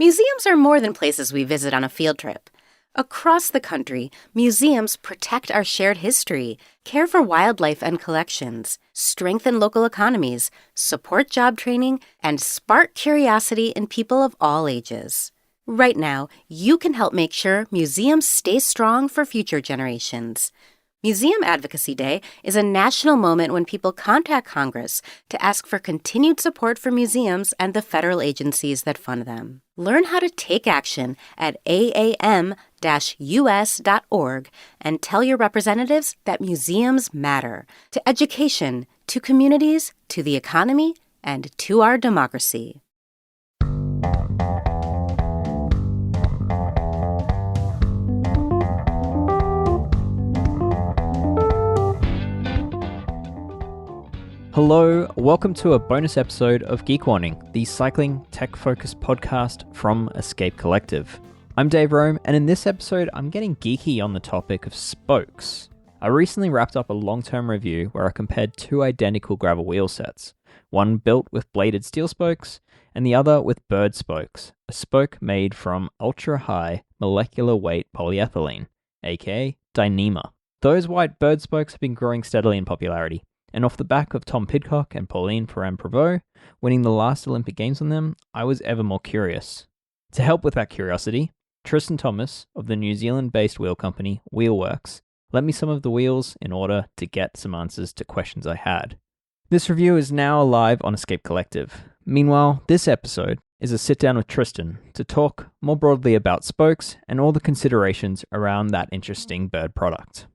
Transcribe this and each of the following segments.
Museums are more than places we visit on a field trip. Across the country, museums protect our shared history, care for wildlife and collections, strengthen local economies, support job training, and spark curiosity in people of all ages. Right now, you can help make sure museums stay strong for future generations. Museum Advocacy Day is a national moment when people contact Congress to ask for continued support for museums and the federal agencies that fund them. Learn how to take action at aam-us.org and tell your representatives that museums matter to education, to communities, to the economy, and to our democracy. Hello, welcome to a bonus episode of Geek Warning, the cycling tech-focused podcast from Escape Collective. I'm Dave Rome, and in this episode, I'm getting geeky on the topic of spokes. I recently wrapped up a long-term review where I compared two identical gravel wheel sets, one built with bladed steel spokes, and the other with Berd spokes, a spoke made from Ultra-High Molecular Weight Polyethylene, aka Dyneema. Those white Berd spokes have been growing steadily in popularity, and off the back of Tom Pidcock and Pauline Ferrand Prevot winning the last Olympic Games on them, I was ever more curious. To help with that curiosity, Tristan Thomas of the New Zealand-based wheel company WheelWorks lent me some of the wheels in order to get some answers to questions I had. This review is now live on Escape Collective. Meanwhile, this episode is a sit-down with Tristan to talk more broadly about spokes and all the considerations around that interesting Berd product.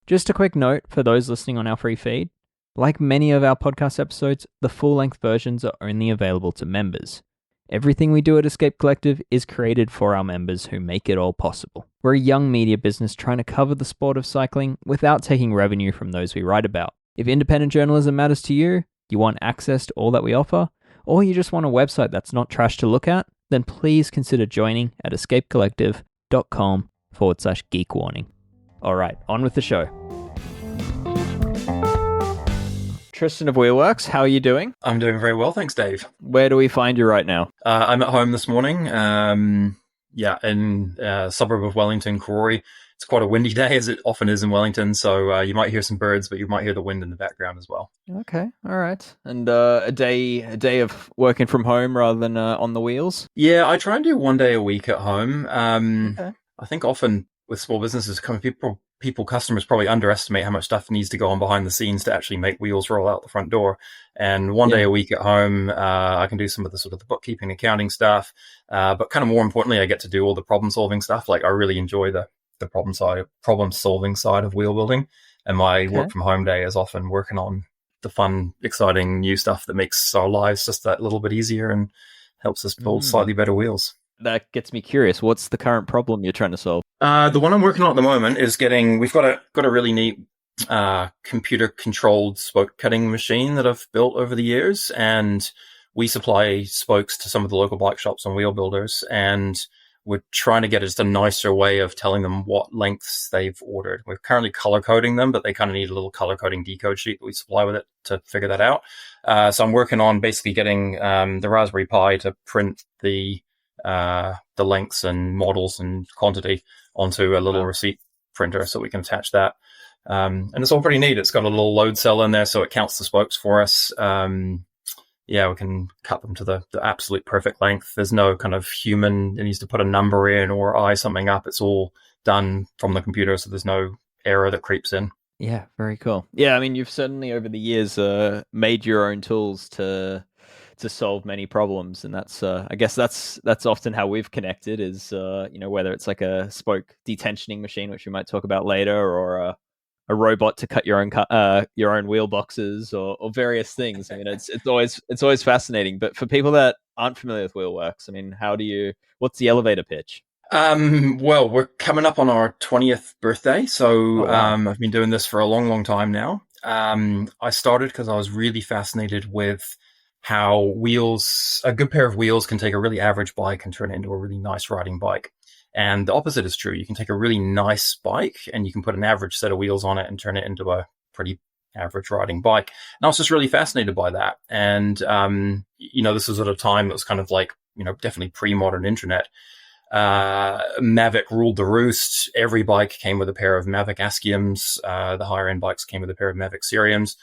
Just a quick note for those listening on our free feed. Like many of our podcast episodes, the full-length versions are only available to members. Everything we do at Escape Collective is created for our members who make it all possible. We're a young media business trying to cover the sport of cycling without taking revenue from those we write about. If independent journalism matters to you, you want access to all that we offer, or you just want a website that's not trash to look at, then please consider joining at escapecollective.com/geekwarning. All right, on with the show. Tristan of WheelWorks, how are you doing? I'm doing very well, thanks, Dave. Where do we find you right now? I'm at home this morning, in a suburb of Wellington, Karori. It's quite a windy day, as it often is in Wellington, so you might hear some birds, but you might hear the wind in the background as well. Okay, all right. And a day of working from home rather than on the wheels? Yeah, I try and do one day a week at home. Okay. I think often with small businesses, customers probably underestimate how much stuff needs to go on behind the scenes to actually make wheels roll out the front door. And one day a week at home, I can do some of the sort of the bookkeeping, accounting stuff. But kind of more importantly, I get to do all the problem solving stuff. Like I really enjoy the problem solving side of wheel building. And my work from home day is often working on the fun, exciting new stuff that makes our lives just that little bit easier and helps us build slightly better wheels. That gets me curious. What's the current problem you're trying to solve? The one I'm working on at the moment is we've got a really neat computer controlled spoke cutting machine that I've built over the years, and we supply spokes to some of the local bike shops and wheel builders, and we're trying to get just a nicer way of telling them what lengths they've ordered. We're currently color coding them, but they kind of need a little color coding decode sheet that we supply with it to figure that out. So I'm working on basically getting the Raspberry Pi to print the lengths and models and quantity onto a little receipt printer so we can attach that. And it's all pretty neat. It's got a little load cell in there, so it counts the spokes for us. We can cut them to the absolute perfect length. There's no kind of human that needs to put a number in or eye something up. It's all done from the computer, so there's no error that creeps in. Yeah, very cool. Yeah, I mean, you've certainly over the years made your own tools to solve many problems, and that's I guess that's often how we've connected is whether it's like a spoke detensioning machine, which we might talk about later, or a robot to cut your own wheel boxes or various things. I mean, it's always fascinating. But for people that aren't familiar with WheelWorks, I mean, what's the elevator pitch? Well, we're coming up on our 20th birthday, so I've been doing this for a long, long time now. I started because I was really fascinated with how a good pair of wheels can take a really average bike and turn it into a really nice riding bike. And the opposite is true. You can take a really nice bike and you can put an average set of wheels on it and turn it into a pretty average riding bike. And I was just really fascinated by that. And, this was at a time that was kind of like definitely pre-modern internet. Mavic ruled the roost. Every bike came with a pair of Mavic Asciums. The higher end bikes came with a pair of Mavic Ceriums.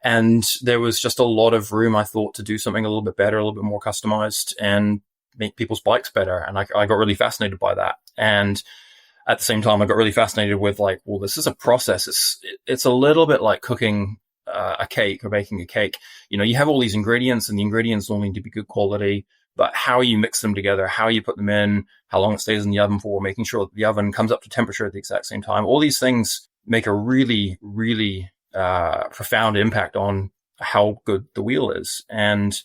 And there was just a lot of room, I thought, to do something a little bit better, a little bit more customized, and make people's bikes better. And I got really fascinated by that. And at the same time, I got really fascinated with this is a process. It's a little bit like cooking a cake or baking a cake. You have all these ingredients, and the ingredients all need to be good quality. But how you mix them together, how you put them in, how long it stays in the oven for, making sure that the oven comes up to temperature at the exact same time. All these things make a really, really profound impact on how good the wheel is. And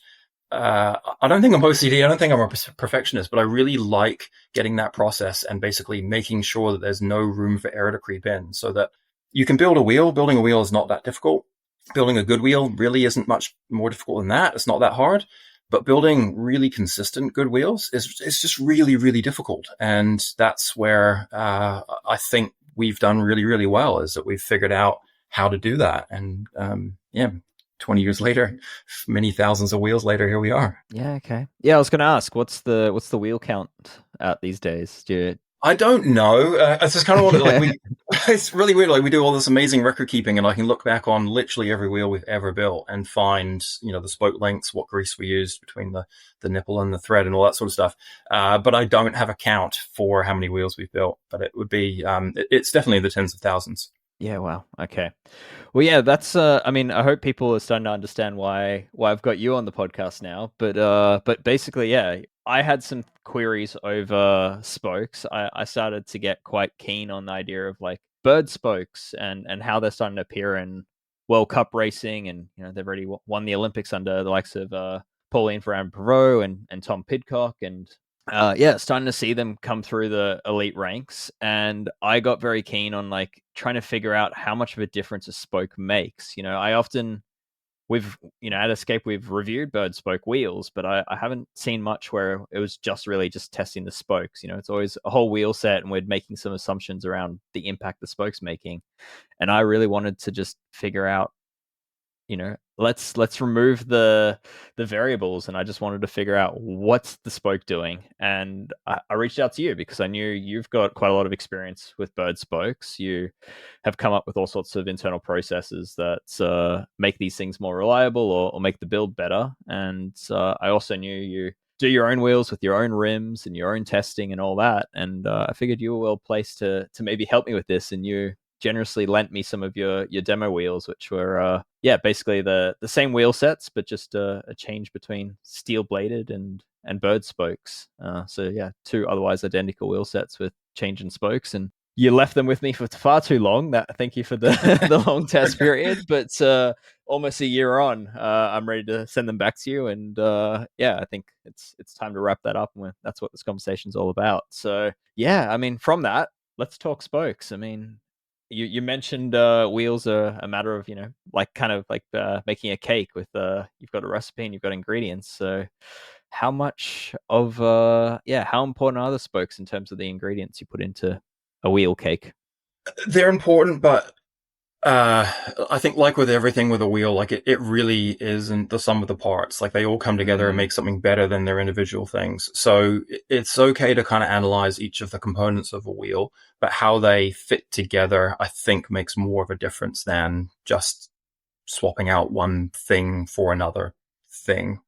I don't think I'm OCD. I don't think I'm a perfectionist, but I really like getting that process and basically making sure that there's no room for error to creep in, so that you can build a wheel. Building a wheel is not that difficult. Building a good wheel really isn't much more difficult than that. It's not that hard. But building really consistent good wheels is just really, really difficult. And that's where I think we've done really, really well, is that we've figured out how to do that. And 20 years later, many thousands of wheels later, here we are. Yeah, okay. Yeah, I was going to ask, what's the wheel count out these days? I don't know. It's just kind of it's really weird. Like, we do all this amazing record keeping, and I can look back on literally every wheel we've ever built and find, the spoke lengths, what grease we used between the nipple and the thread and all that sort of stuff. But I don't have a count for how many wheels we've built, but it would be, it's definitely the tens of thousands. Yeah, wow. Okay. Well, yeah, that's, I hope people are starting to understand why I've got you on the podcast now. But basically, yeah, I had some queries over spokes. I started to get quite keen on the idea of Berd spokes and how they're starting to appear in World Cup racing. And, they've already won the Olympics under the likes of Pauline, Ferrand, Prevot and Tom Pidcock. And starting to see them come through the elite ranks. And I got very keen on trying to figure out how much of a difference a spoke makes. At Escape, we've reviewed Berd spoke wheels, but I haven't seen much where it was just testing the spokes. It's always a whole wheel set, and we're making some assumptions around the impact the spoke's making. And I really wanted to just figure out, let's remove the variables, and I just wanted to figure out what's the spoke doing. And I reached out to you because I knew you've got quite a lot of experience with Berd spokes. You have come up with all sorts of internal processes that make these things more reliable or make the build better. And I also knew you do your own wheels with your own rims and your own testing and all that. And I figured you were well placed to maybe help me with this, and you generously lent me some of your demo wheels, which were basically the same wheel sets, but just a change between steel bladed and Berd spokes. Two otherwise identical wheel sets with change in spokes. And you left them with me for far too long. Thank you for the the long test period, but almost a year on, I'm ready to send them back to you. And I think it's time to wrap that up, and that's what this conversation's all about. So from that, let's talk spokes. You mentioned wheels are a matter of, making a cake with, you've got a recipe and you've got ingredients. So how much of, how important are the spokes in terms of the ingredients you put into a wheel cake? They're important, but I think with everything with a wheel, it really isn't the sum of the parts. They all come together and make something better than their individual things. So it's okay to kind of analyze each of the components of a wheel, but how they fit together, I think, makes more of a difference than just swapping out one thing for another thing.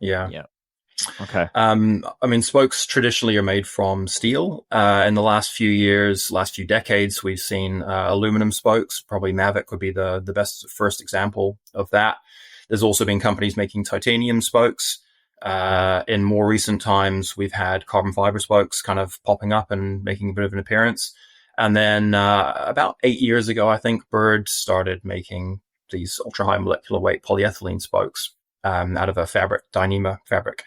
Yeah. Yeah. Okay. Spokes traditionally are made from steel. In the last few decades, we've seen aluminum spokes. Probably Mavic would be the best first example of that. There's also been companies making titanium spokes. In more recent times, we've had carbon fiber spokes kind of popping up and making a bit of an appearance. And then about 8 years ago, I think Berd started making these ultra-high molecular weight polyethylene spokes out of a fabric, Dyneema fabric.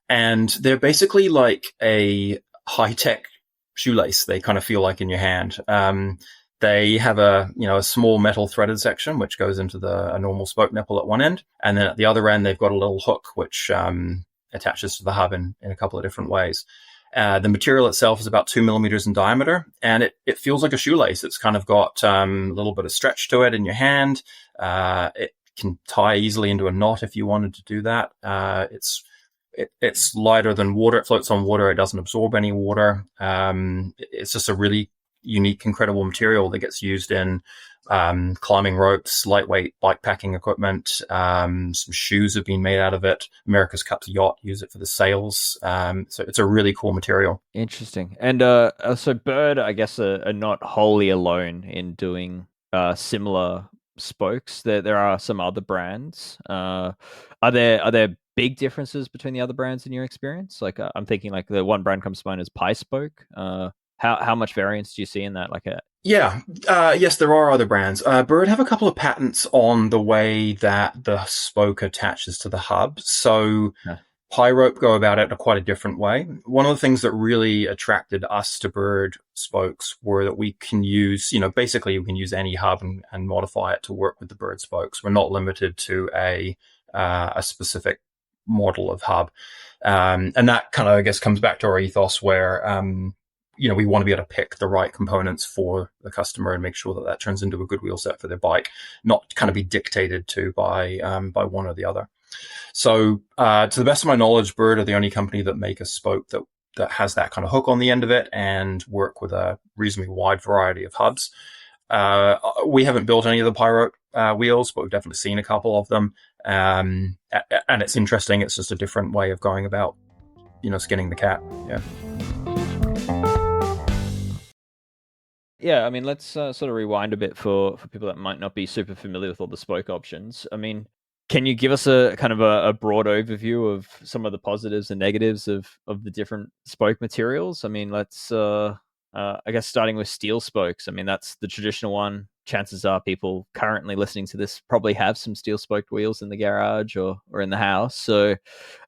And they're basically like a high-tech shoelace. They kind of feel like in your hand. They have a small metal threaded section, which goes into a normal spoke nipple at one end. And then at the other end, they've got a little hook, which attaches to the hub in a couple of different ways. The material itself is about 2 millimeters in diameter, and it feels like a shoelace. It's kind of got a little bit of stretch to it in your hand. It can tie easily into a knot if you wanted to do that. It's It's lighter than water. It floats on water. It doesn't absorb any water. It's just a really unique, incredible material that gets used in climbing ropes, lightweight bike packing equipment. Some shoes have been made out of it. America's Cup's yacht use it for the sails. So it's a really cool material. Interesting. And so Berd, I guess, are not wholly alone in doing similar spokes. There are some other brands. Are there big differences between the other brands in your experience? Like I'm thinking like the one brand comes to mind is Pi Spoke. How much variance do you see in that? Yes, there are other brands. Berd have a couple of patents on the way that the spoke attaches to the hub. So Pi Rope go about it in quite a different way. One of the things that really attracted us to Berd spokes were that we can use, basically we can use any hub and modify it to work with the Berd spokes. We're not limited to a specific model of hub. And that kind of, I guess, comes back to our ethos where, we want to be able to pick the right components for the customer and make sure that that turns into a good wheel set for their bike, not kind of be dictated to by one or the other. So, to the best of my knowledge, Berd are the only company that make a spoke that has that kind of hook on the end of it and work with a reasonably wide variety of hubs. We haven't built any of the Pi Rope wheels, but we've definitely seen a couple of them. And it's interesting. It's just a different way of going about, skinning the cat. Yeah. Yeah, I mean, let's sort of rewind a bit for people that might not be super familiar with all the spoke options. I mean, can you give us a kind of a broad overview of some of the positives and negatives of the different spoke materials? I mean, let's, I guess, starting with steel spokes. I mean, that's the traditional one. Chances are people currently listening to this probably have some steel spoked wheels in the garage or in the house. So,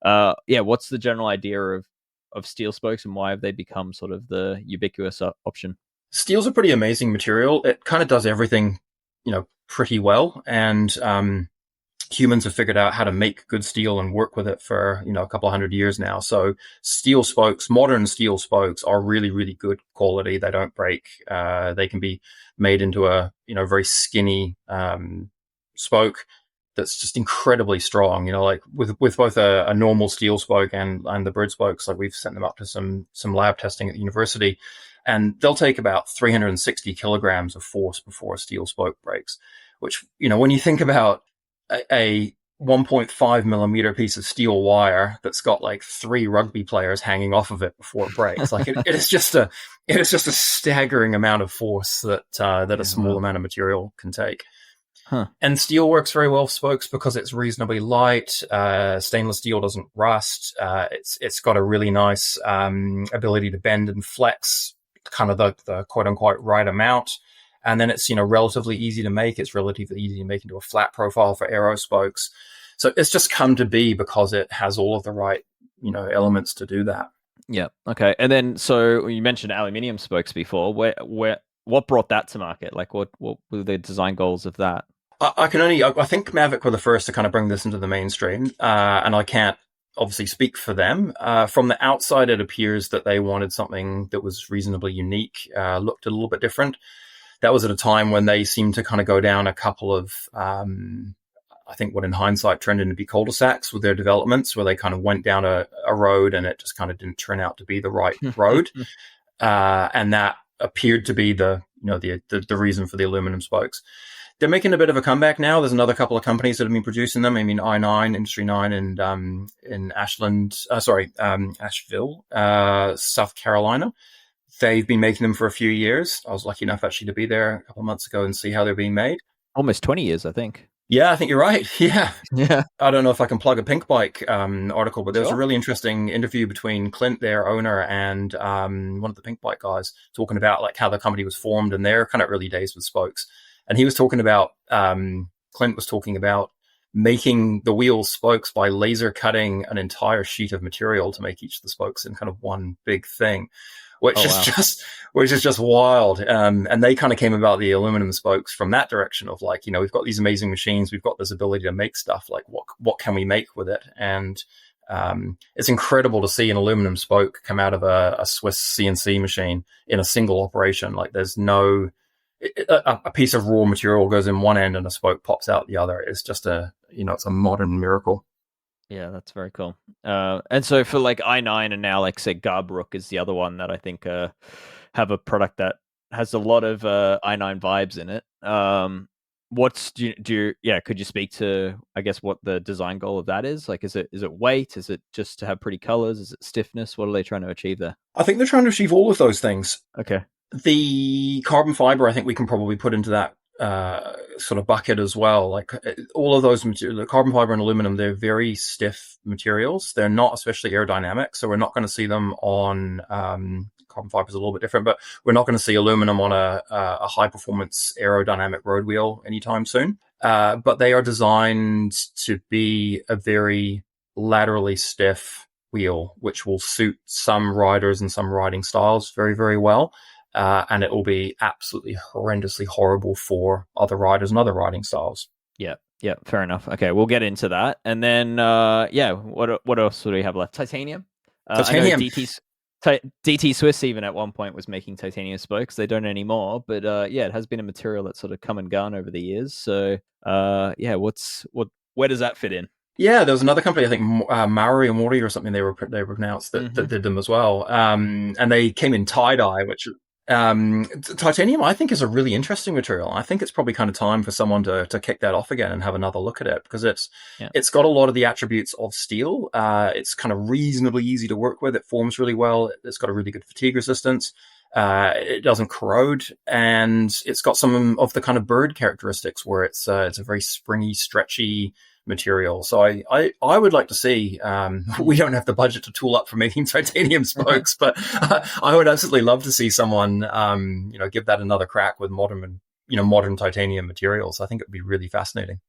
what's the general idea of steel spokes and why have they become sort of the ubiquitous option? Steel's a pretty amazing material. It kind of does everything, pretty well. And humans have figured out how to make good steel and work with it for, a couple of 100 years now. So steel spokes, modern steel spokes are really, really good quality. They don't break. They can be made into a, very skinny spoke that's just incredibly strong. Like with both a normal steel spoke and the Berd spokes, like we've sent them up to some lab testing at the university. And they'll take about 360 kilograms of force before a steel spoke breaks, which, when you think about a 1.5 millimeter piece of steel wire that's got like 3 rugby players hanging off of it before it breaks, like it is just a staggering amount of force that a small amount of material can take. Huh. And steel works very well for spokes because it's reasonably light. Stainless steel doesn't rust. It's got a really nice ability to bend and flex, kind of the quote unquote right amount. And then it's, relatively easy to make. It's relatively easy to make into a flat profile for aero spokes. So it's just come to be because it has all of the right, elements to do that. Yeah. Okay. And then, so you mentioned aluminium spokes before. What brought that to market? Like what were the design goals of that? I think Mavic were the first to kind of bring this into the mainstream. And I can't obviously speak for them. From the outside, it appears that they wanted something that was reasonably unique, looked a little bit different. That was at a time when they seemed to kind of go down a couple of, I think what in hindsight turned into be cul-de-sacs with their developments, where they kind of went down a road and it just kind of didn't turn out to be the right road. And that appeared to be the reason for the aluminum spokes. They're making a bit of a comeback now. There's another couple of companies that have been producing them. I mean, i9, Industry 9, and in Asheville, South Carolina. They've been making them for a few years. I was lucky enough actually to be there a couple of months ago and see how they're being made. Almost 20 years, I think. Yeah, I think you're right. Yeah. Yeah. I don't know if I can plug a Pink Bike article, but there was a really interesting interview between Clint, their owner, and one of the Pink Bike guys talking about like how the company was formed and their kind of early days with spokes. And he was talking about, Clint was talking about making the wheel spokes by laser cutting an entire sheet of material to make each of the spokes in kind of one big thing, which is just wild. And they kind of came about the aluminum spokes from that direction of like, we've got these amazing machines. We've got this ability to make stuff. Like what can we make with it? And, it's incredible to see an aluminum spoke come out of a Swiss CNC machine in a single operation. Like there's a piece of raw material goes in one end and a spoke pops out the other. It's just it's a modern miracle. Yeah, that's very cool. And so for like i9 and now like say Garbrook is the other one that I think have a product that has a lot of i9 vibes in it. What's yeah, could you speak to I guess what the design goal of that is? Like is it weight? Is it just to have pretty colors? Is it stiffness? What are they trying to achieve there? I think they're trying to achieve all of those things. Okay. The carbon fiber, I think we can probably put into that sort of bucket as well. Like all of those materials, the carbon fiber and aluminum, they're very stiff materials. They're not especially aerodynamic, so we're not going to see them on carbon fiber is a little bit different, but we're not going to see aluminum on a high performance aerodynamic road wheel anytime soon. But they are designed to be a very laterally stiff wheel, which will suit some riders and some riding styles very, very well. And it will be absolutely horrendously horrible for other riders and other riding styles. Yeah, yeah, fair enough. Okay, we'll get into that, and then yeah, what else do we have left? Titanium. Titanium. I know DT Swiss even at one point was making titanium spokes. They don't anymore, but yeah, it has been a material that's sort of come and gone over the years. So yeah, where does that fit in? Yeah, there was another company, I think Maori or Mori or something they were pronounced that did them as well. And they came in tie-dye, which titanium I think is a really interesting material. I think it's probably kind of time for someone to kick that off again and have another look at it, because it's got a lot of the attributes of steel. It's kind of reasonably easy to work with. It forms really well. It's got a really good fatigue resistance. It doesn't corrode, and it's got some of the kind of Berd characteristics where it's a very springy, stretchy material. So I would like to see, we don't have the budget to tool up for making titanium spokes, but I would absolutely love to see someone, give that another crack with modern titanium materials. I think it would be really fascinating.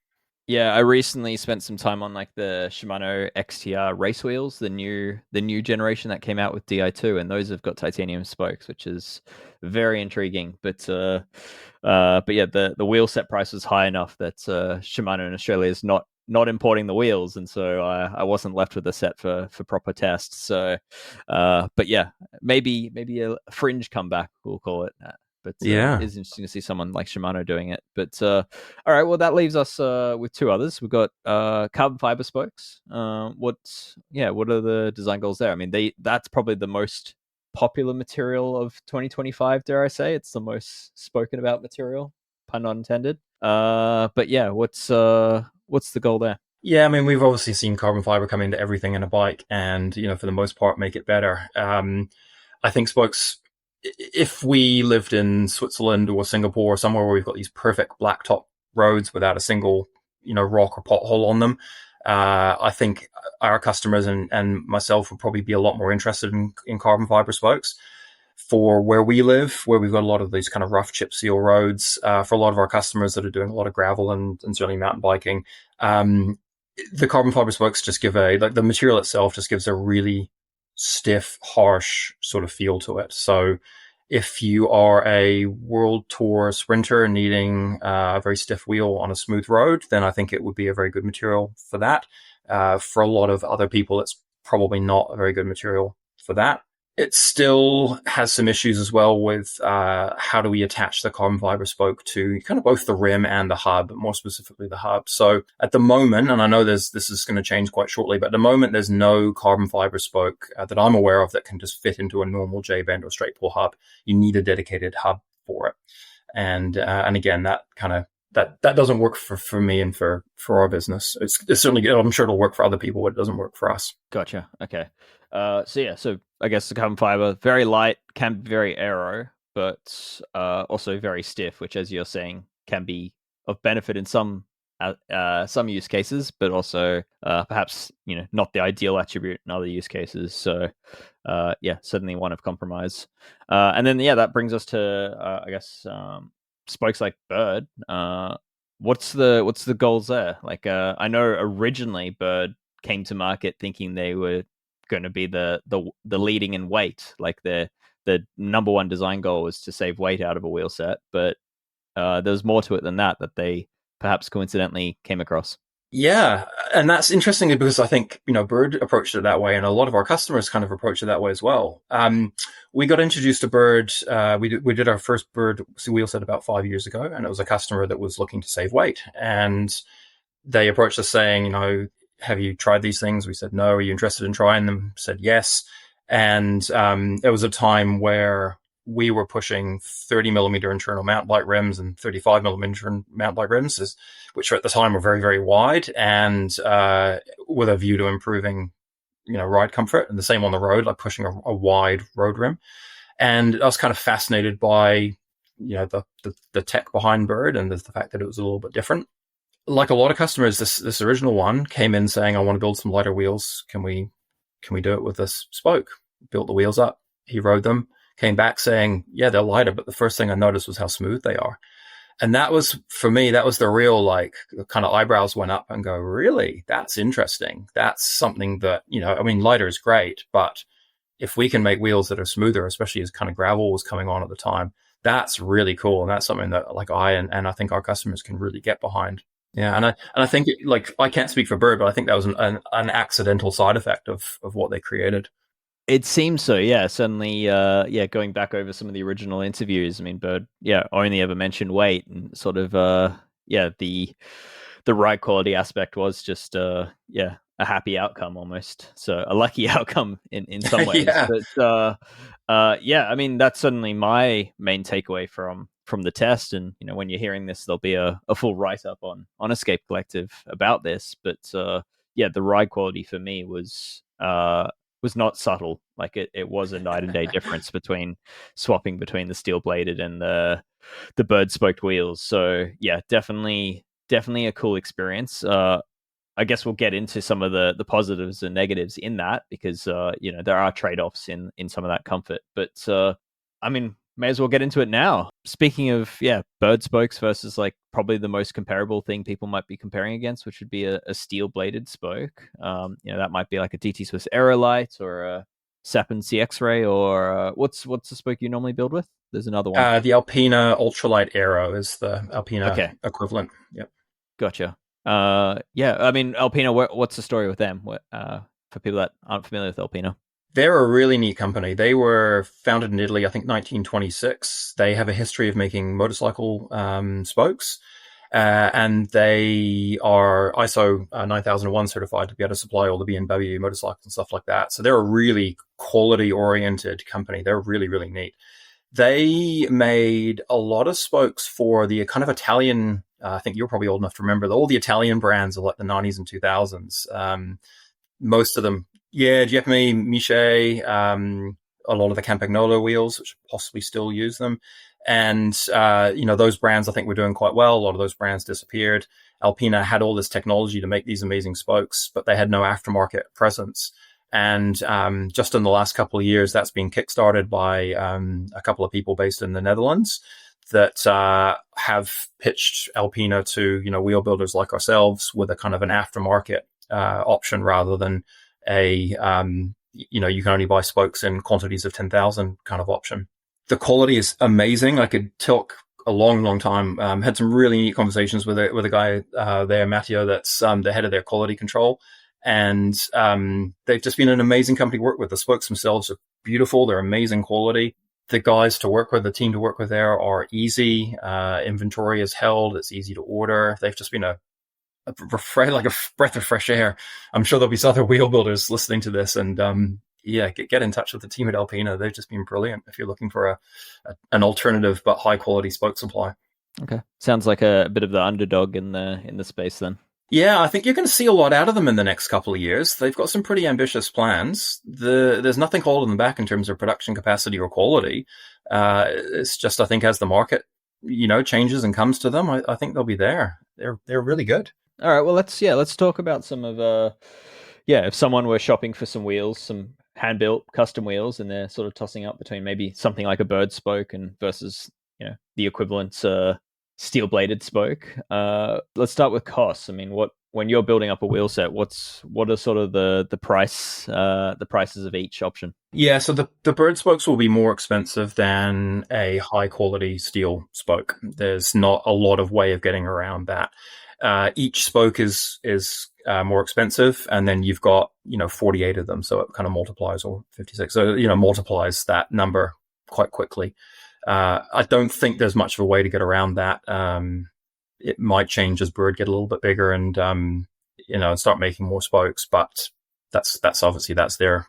Yeah, I recently spent some time on like the Shimano XTR race wheels, the new generation that came out with Di2, and those have got titanium spokes, which is very intriguing. But yeah, the wheel set price was high enough that Shimano in Australia is not importing the wheels, and so I wasn't left with a set for proper tests. So, but yeah, maybe a fringe comeback, we'll call it. But yeah, it is interesting to see someone like Shimano doing it. But all right, well, that leaves us with two others. We've got carbon fiber spokes. What are the design goals there? I mean, that's probably the most popular material of 2025, dare I say. It's the most spoken about material, pun not intended. But yeah, what's the goal there? Yeah, I mean, we've obviously seen carbon fiber come into everything in a bike and, for the most part, make it better. I think spokes, if we lived in Switzerland or Singapore or somewhere where we've got these perfect blacktop roads without a single, rock or pothole on them, I think our customers and myself would probably be a lot more interested in carbon fiber spokes. For where we live, where we've got a lot of these kind of rough chip seal roads, for a lot of our customers that are doing a lot of gravel and certainly mountain biking, the carbon fiber spokes just give the material itself just gives a really stiff, harsh sort of feel to it. So if you are a world tour sprinter needing a very stiff wheel on a smooth road, then I think it would be a very good material for that. For a lot of other people, it's probably not a very good material for that. It still has some issues as well with how do we attach the carbon fiber spoke to kind of both the rim and the hub, but more specifically the hub. So at the moment, and I know this is going to change quite shortly, but at the moment there's no carbon fiber spoke that I'm aware of that can just fit into a normal J-bend or straight pull hub. You need a dedicated hub for it. And again, that kind of that doesn't work for me and for our business. It's certainly, I'm sure it'll work for other people, but it doesn't work for us. Gotcha. Okay. So I guess the carbon fiber, very light, can be very aero, but also very stiff, which, as you're saying, can be of benefit in some use cases, but also perhaps not the ideal attribute in other use cases. So yeah, certainly one of compromise. And then that brings us to I guess spokes like Berd. What's the goals there? Like I know originally Berd came to market thinking they were going to be the leading in weight. Like the number one design goal was to save weight out of a wheel set, but there's more to it than that they perhaps coincidentally came across. Yeah, and that's interesting because I think, Berd approached it that way, and a lot of our customers kind of approach it that way as well. We got introduced to Berd. We did our first Berd wheel set about 5 years ago, and it was a customer that was looking to save weight. And they approached us saying, have you tried these things? We said, no. Are you interested in trying them? Said, yes. And there was a time where we were pushing 30 millimeter internal mount light rims and 35 millimeter mount light rims, which at the time were very, very wide, and with a view to improving, ride comfort, and the same on the road, like pushing a wide road rim. And I was kind of fascinated by, the tech behind Berd and the fact that it was a little bit different. Like a lot of customers, this original one came in saying, I want to build some lighter wheels. Can we do it with this spoke? Built the wheels up. He rode them, came back saying, yeah, they're lighter, but the first thing I noticed was how smooth they are. And that was, for me, that was the real, kind of eyebrows went up and go, really? That's interesting. That's something that, lighter is great, but if we can make wheels that are smoother, especially as kind of gravel was coming on at the time, that's really cool. And that's something that and I think our customers can really get behind. Yeah. And I think I can't speak for Berd, but I think that was an accidental side effect of what they created. It seems so, yeah. Certainly, going back over some of the original interviews, Berd, only ever mentioned weight, and sort of, the ride quality aspect was just, a happy outcome almost. So a lucky outcome in some ways. Yeah. But, that's certainly my main takeaway from the test. And, when you're hearing this, there'll be a full write-up on Escape Collective about this. But, the ride quality for me was not subtle. Like it was a night and day difference between swapping between the steel bladed and the Berd spoked wheels. So yeah, definitely a cool experience. I guess we'll get into some of the positives and negatives in that, because there are trade-offs in some of that comfort. But may as well get into it now. Speaking of Berd spokes versus probably the most comparable thing people might be comparing against, which would be a steel bladed spoke. That might be like a DT Swiss Aerolite or a Sapin CX-Ray, or what's the spoke you normally build with? There's another one. The Alpina Ultralight Aero is the Alpina equivalent. Yep. Gotcha. Alpina, what's the story with them? For people that aren't familiar with Alpina? They're a really neat company. They were founded in Italy, I think 1926. They have a history of making motorcycle spokes, and they are ISO 9001 certified to be able to supply all the BMW motorcycles and stuff like that. So they're a really quality-oriented company. They're really, really neat. They made a lot of spokes for the kind of Italian, I think you're probably old enough to remember, all the Italian brands of the 90s and 2000s. Most of them, Giappone, Miche, a lot of the Campagnolo wheels, which possibly still use them. And, those brands I think were doing quite well. A lot of those brands disappeared. Alpina had all this technology to make these amazing spokes, but they had no aftermarket presence. And just in the last couple of years, that's been kickstarted by a couple of people based in the Netherlands that have pitched Alpina to, wheel builders like ourselves with a kind of an aftermarket option rather than you can only buy spokes in quantities of 10,000 kind of option. The quality is amazing. I could talk a long, long time. Had some really neat conversations with a guy there, Matteo, that's the head of their quality control. And they've just been an amazing company to work with. The spokes themselves are beautiful. They're amazing quality. The guys to work with, the team to work with there are easy. Inventory is held. It's easy to order. They've just been a breath of fresh air. I'm sure there'll be other wheel builders listening to this, and get in touch with the team at Alpina. They've just been brilliant if you're looking for an alternative but high quality spoke supply. Okay, sounds like a bit of the underdog in the space then. Yeah, I think you're going to see a lot out of them in the next couple of years. They've got some pretty ambitious plans. There's nothing holding them back in terms of production capacity or quality. It's just, I think, as the market, changes and comes to them, I think they'll be there. They're really good. All right, well, let's talk about some of if someone were shopping for some wheels, some hand-built custom wheels, and they're sort of tossing up between maybe something like a Berd spoke and versus the equivalent steel-bladed spoke. Let's start with costs. When you're building up a wheel set, what are sort of the prices of each option? Yeah, so the Berd spokes will be more expensive than a high-quality steel spoke. There's not a lot of way of getting around that. Each spoke is more expensive, and then you've got 48 of them, so it kind of multiplies, or 56, so multiplies that number quite quickly. I don't think there's much of a way to get around that. It might change as Berd get a little bit bigger and and start making more spokes. But that's obviously that's their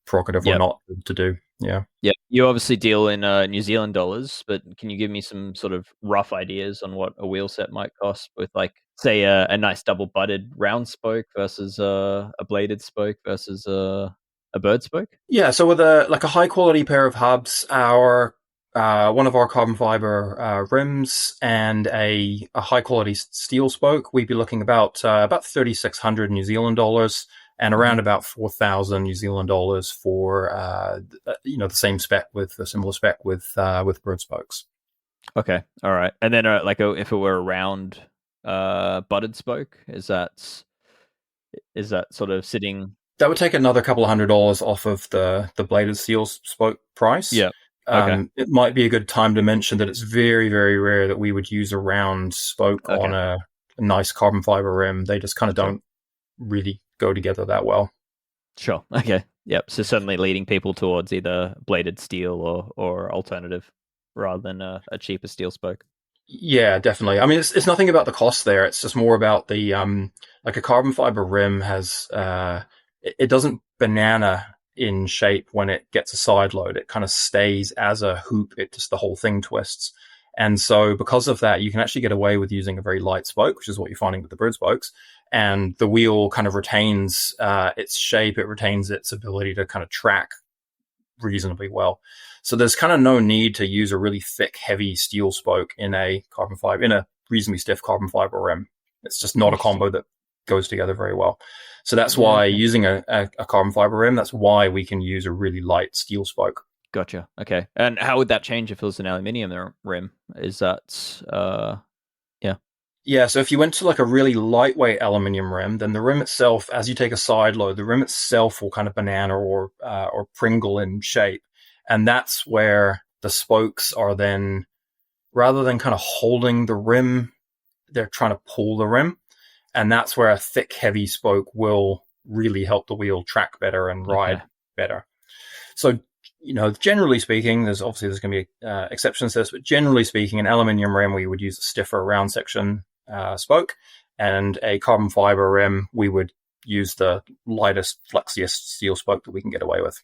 prerogative or Yep. not to do. Yeah. Yeah, you obviously deal in New Zealand dollars, but can you give me some sort of rough ideas on what a wheel set might cost with, like, say, a nice double-butted round spoke versus a bladed spoke versus a bird spoke? Yeah. So with a high quality pair of hubs, our one of our carbon fiber rims and a high quality steel spoke, we'd be looking about 3,600 New Zealand dollars. And around about 4,000 New Zealand dollars for the same spec with a similar spec with Berd spokes. Okay, all right. And then if it were a round butted spoke, is that sort of sitting? That would take another couple of $100 off of the bladed steel spoke price. Yeah. Okay. It might be a good time to mention that it's very, very rare that we would use a round spoke on a nice carbon fiber rim. They just kind of don't really go together that well. Sure. Okay. Yep. So certainly leading people towards either bladed steel or alternative rather than a cheaper steel spoke. Yeah, definitely. I mean, it's nothing about the cost there. It's just more about the like a carbon fiber rim has it doesn't banana in shape when it gets a side load. It kind of stays as a hoop. It just the whole thing twists. And so because of that, you can actually get away with using a very light spoke, which is what you're finding with the Berd spokes. And the wheel kind of retains its shape. It retains its ability to kind of track reasonably well. So there's kind of no need to use a really thick, heavy steel spoke in a reasonably stiff carbon fiber rim. It's just not a combo that goes together very well. So that's why using a carbon fiber rim, that's why we can use a really light steel spoke. Gotcha. Okay. And how would that change if it was an aluminium rim? Is that, Yeah, so if you went to like a really lightweight aluminium rim, then the rim itself, as you take a side load, the rim itself will kind of banana or Pringle in shape. And that's where the spokes are then, rather than kind of holding the rim, they're trying to pull the rim. And that's where a thick, heavy spoke will really help the wheel track better and ride better. So, generally speaking, there's going to be exceptions to this, but generally speaking, an aluminium rim, we would use a stiffer round section spoke, and a carbon fiber rim, we would use the lightest, flexiest steel spoke that we can get away with.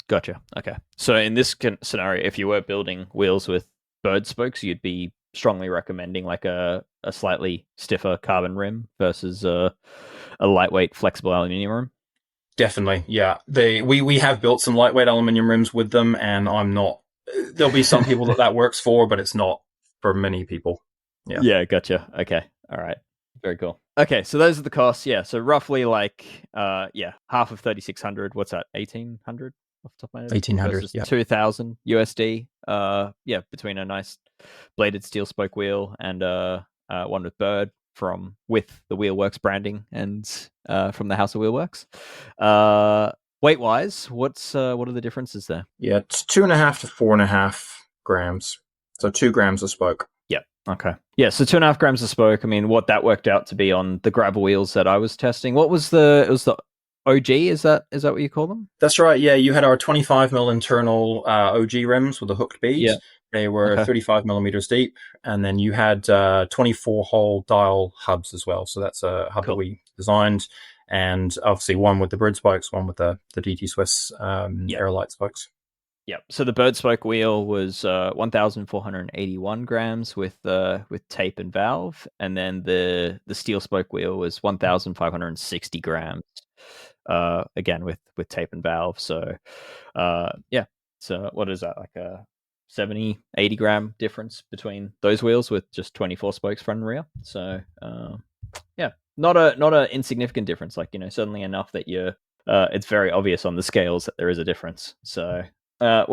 Gotcha. Okay. So in this scenario, if you were building wheels with Berd spokes, you'd be strongly recommending like a slightly stiffer carbon rim versus a lightweight, flexible aluminium rim? Definitely, yeah. We have built some lightweight aluminium rims with them, and there'll be some people that works for, but it's not for many people. Yeah, gotcha. Okay. All right. Very cool. Okay, so those are the costs. Yeah, so roughly like half of 3,600. What's that? 1,800 off the top of my head. 1,800. Yeah. 2,000 USD. Between a nice bladed steel spoke wheel and one with Berd with the WheelWorks branding and from the House of WheelWorks. Weight wise, what are the differences there? Yeah, it's 2.5 to 4.5 grams. So 2 grams of spoke. Okay. Yeah, so 2.5 grams of spoke. I mean, what that worked out to be on the gravel wheels that I was testing. It was the OG, is that what you call them? That's right, yeah. You had our 25 mil internal OG rims with a hooked bead. Yeah. They were 35 millimeters deep. And then you had 24 hole dial hubs as well. So that's a hub that we designed. And obviously one with the Berd spokes, one with the DT Swiss Aerolite spokes. Yeah, so the Berd spoke wheel was 1,481 grams with tape and valve, and then the steel spoke wheel was 1,560 grams, again with tape and valve. So, so what is that, like a 70, 80 gram difference between those wheels with just 24 spokes front and rear? So, not a insignificant difference. Like, certainly enough that it's very obvious on the scales that there is a difference. So. So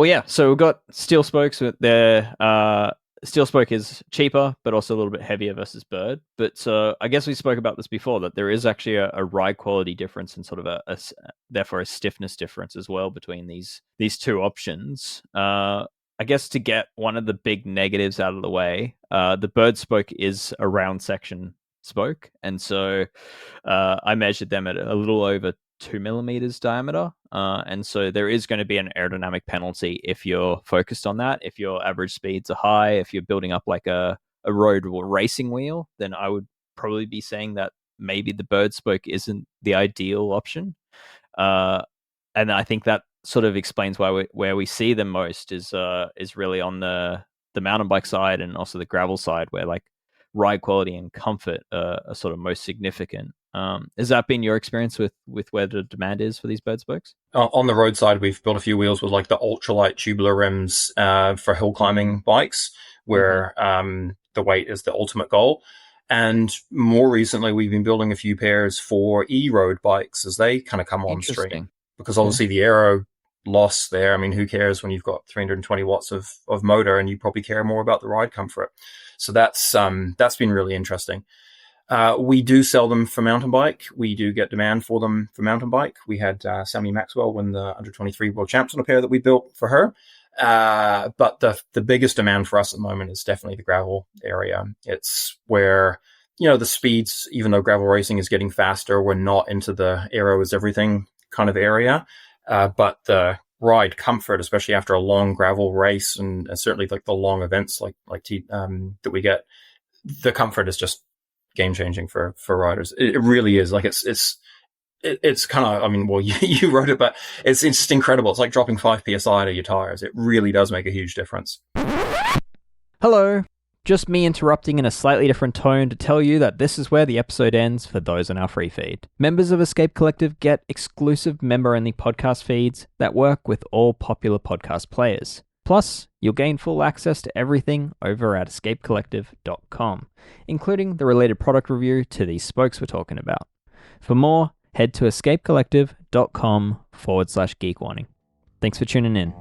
we've got steel spokes. Steel spoke is cheaper, but also a little bit heavier versus Berd. But I guess we spoke about this before, that there is actually a ride quality difference and sort of therefore a stiffness difference as well between these two options. I guess to get one of the big negatives out of the way, the Berd spoke is a round section spoke, and so I measured them at a little over 2 millimeters diameter, and so there is going to be an aerodynamic penalty if you're focused on that. If your average speeds are high, if you're building up like a road or racing wheel, then I would probably be saying that maybe the Berd spoke isn't the ideal option. And I think that sort of explains where we see them most is really on the mountain bike side and also the gravel side, where like ride quality and comfort are sort of most significant. Has that been your experience with where the demand is for these Berd spokes? On the road side, we've built a few wheels with like the ultralight tubular rims for hill climbing bikes, where the weight is the ultimate goal. And more recently, we've been building a few pairs for e-road bikes as they kind of come on stream. Because obviously the aero loss there, I mean, who cares when you've got 320 watts of motor, and you probably care more about the ride comfort. So that's been really interesting. We do sell them for mountain bike. We do get demand for them for mountain bike. We had Sammy Maxwell win the under 23 world champs on a pair that we built for her. But the biggest demand for us at the moment is definitely the gravel area. It's where, the speeds, even though gravel racing is getting faster, we're not into the aero is everything kind of area. But the ride comfort, especially after a long gravel race, and certainly like the long events that we get, the comfort is just game changing for riders. It really is. Like it's kind of, I mean, well, you wrote it, but it's just incredible. It's like dropping 5 psi to your tires. It really does make a huge difference. Hello. Just me interrupting in a slightly different tone to tell you that this is where the episode ends for those on our free feed. Members of Escape Collective get exclusive member-only podcast feeds that work with all popular podcast players. Plus, you'll gain full access to everything over at escapecollective.com, including the related product review to these spokes we're talking about. For more, head to escapecollective.com/geekwarning. Thanks for tuning in.